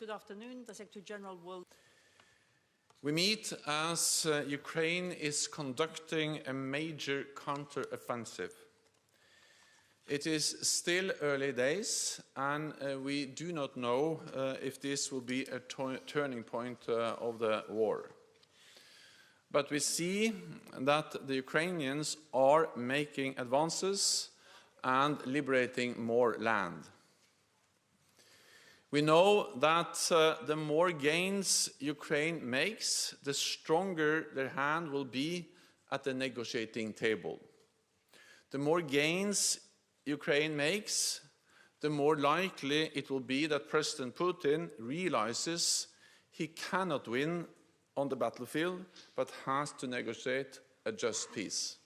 Good afternoon. The Secretary-General will... We meet as Ukraine is conducting a major counter-offensive. It is still early days, and we do not know if this will be a turning point of the war. But we see that the Ukrainians are making advances and liberating more land. We know that the more gains Ukraine makes, the stronger their hand will be at the negotiating table. The more gains Ukraine makes, the more likely it will be that President Putin realizes he cannot win on the battlefield, but has to negotiate a just peace.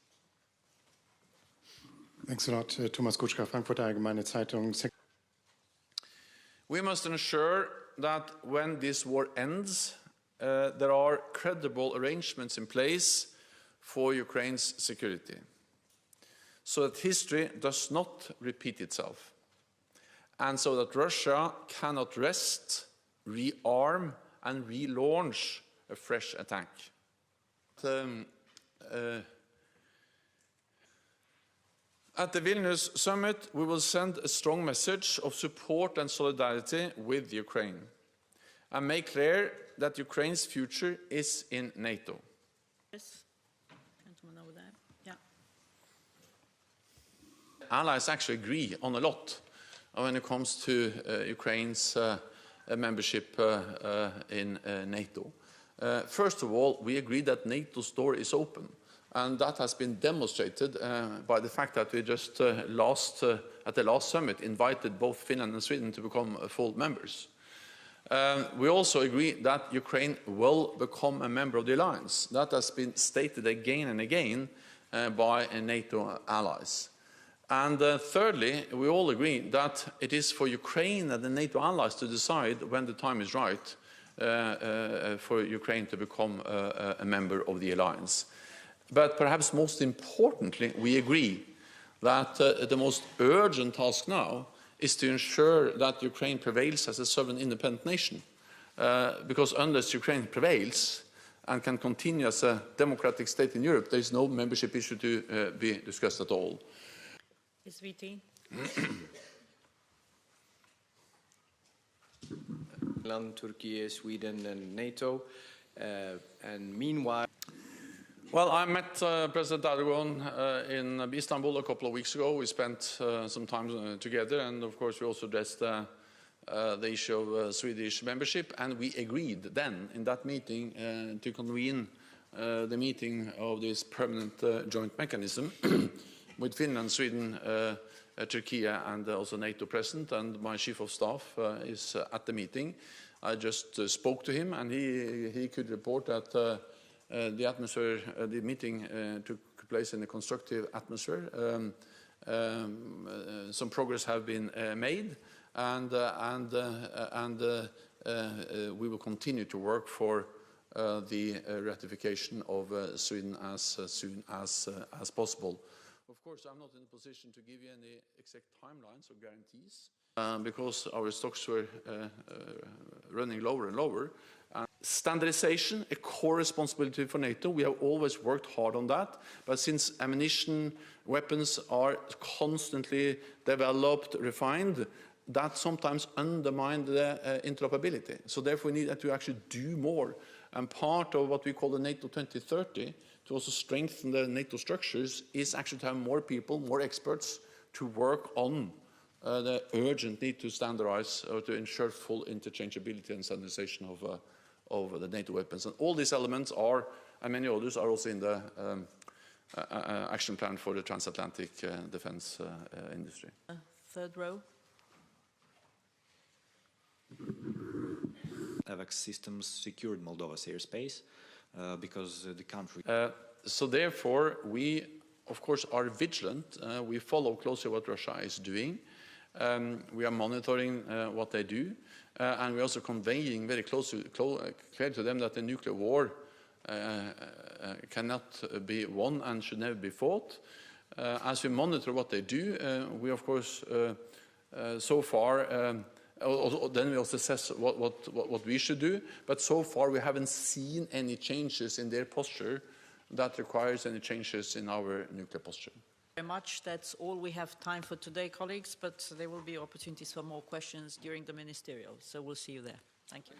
Thanks a lot. Thomas Kutschka, Frankfurter Allgemeine Zeitung. We must ensure that when this war ends, there are credible arrangements in place for Ukraine's security, so that history does not repeat itself, and so that Russia cannot rest, rearm, and relaunch a fresh attack. At the Vilnius summit, we will send a strong message of support and solidarity with Ukraine, and make clear that Ukraine's future is in NATO. Yes. Gentleman over there. Yeah. Allies actually agree on a lot when it comes to Ukraine's membership in NATO. First of all, we agree that NATO's door is open. And that has been demonstrated by the fact that we just at the last summit invited both Finland and Sweden to become full members. We also agree that Ukraine will become a member of the alliance. That has been stated again and again by NATO allies. And thirdly, we all agree that it is for Ukraine and the NATO allies to decide when the time is right for Ukraine to become a member of the alliance. But perhaps most importantly, we agree that the most urgent task now is to ensure that Ukraine prevails as a sovereign independent nation. Because unless Ukraine prevails and can continue as a democratic state in Europe, there is no membership issue to be discussed at all. SVT. Turkey, Sweden and NATO. And meanwhile... Well, I met President Erdogan in Istanbul a couple of weeks ago. We spent some time together, and of course we also addressed the issue of Swedish membership, and we agreed then in that meeting to convene the meeting of this permanent joint mechanism with Finland, Sweden, Turkey and also NATO present, and my chief of staff is at the meeting. I just spoke to him, and he could report that the atmosphere, the meeting took place in a constructive atmosphere. Some progress have been made, and we will continue to work for the ratification of Sweden as soon as possible. Of course, I'm not in a position to give you any exact timelines or guarantees because our stocks were running lower and lower. Standardization, a core responsibility for NATO. We have always worked hard on that, but since ammunition, weapons are constantly developed, refined, that sometimes undermines the interoperability. So therefore we need to actually do more. And part of what we call the NATO 2030, to also strengthen the NATO structures, is actually to have more people, more experts, to work on the urgent need to standardize or to ensure full interchangeability and standardization of the NATO weapons. And all these elements are, and many others, are also in the action plan for the transatlantic defense industry. Third row. AVAX systems secured Moldova's airspace because the country... So therefore, we, of course, are vigilant. We follow closely what Russia is doing. We are monitoring what they do. And we're also conveying very clear to them that the nuclear war cannot be won and should never be fought. As we monitor what they do, we of course so far then we also assess what we should do. But so far, we haven't seen any changes in their posture that requires any changes in our nuclear posture. Very much. That's all we have time for today, colleagues, but there will be opportunities for more questions during the ministerial. So we'll see you there. Thank you.